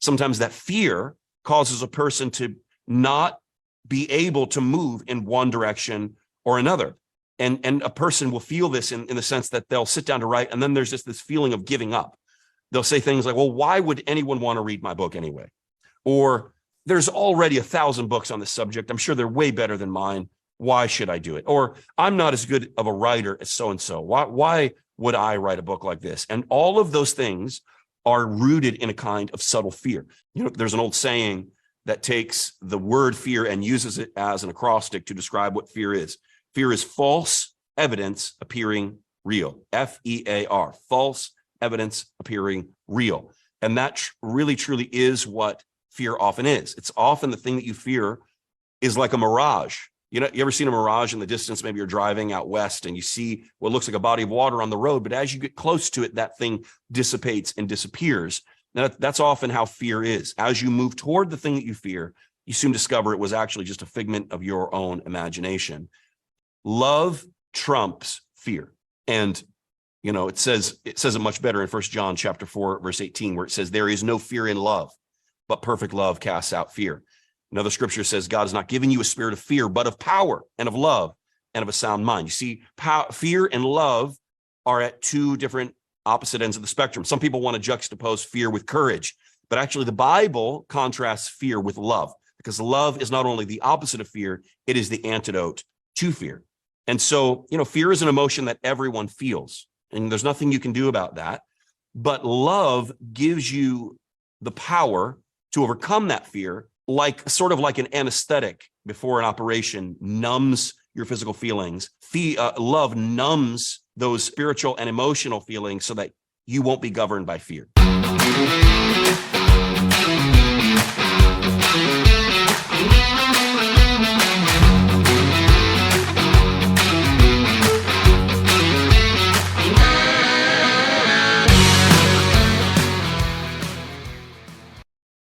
sometimes that fear causes a person to not be able to move in one direction or another. And a person will feel this in the sense that they'll sit down to write, and then there's just this feeling of giving up. They'll say things like, well, why would anyone want to read my book anyway? Or there's already 1,000 books on this subject. I'm sure they're way better than mine. Why should I do it? Or I'm not as good of a writer as so-and-so. Why would I write a book like this? And all of those things are rooted in a kind of subtle fear. You know, there's an old saying that takes the word fear and uses it as an acrostic to describe what fear is. Fear is false evidence appearing real. F-E-A-R, false evidence appearing real. And that really, truly is what fear often is. It's often the thing that you fear is like a mirage. You know, you ever seen a mirage in the distance? Maybe you're driving out west and you see what looks like a body of water on the road, but as you get close to it, that thing dissipates and disappears. Now, that's often how fear is. As you move toward the thing that you fear, you soon discover it was actually just a figment of your own imagination. Love trumps fear. And, you know, it says it much better in 1 John chapter 4, verse 18, where it says, there is no fear in love, but perfect love casts out fear. Another scripture says, God has not given you a spirit of fear, but of power and of love and of a sound mind. You see, fear and love are at two different opposite ends of the spectrum. Some people want to juxtapose fear with courage, but actually the Bible contrasts fear with love, because love is not only the opposite of fear, it is the antidote to fear. And so, you know, fear is an emotion that everyone feels, and there's nothing you can do about that. But love gives you the power to overcome that fear, like sort of like an anesthetic before an operation numbs your physical feelings. Love numbs those spiritual and emotional feelings so that you won't be governed by fear.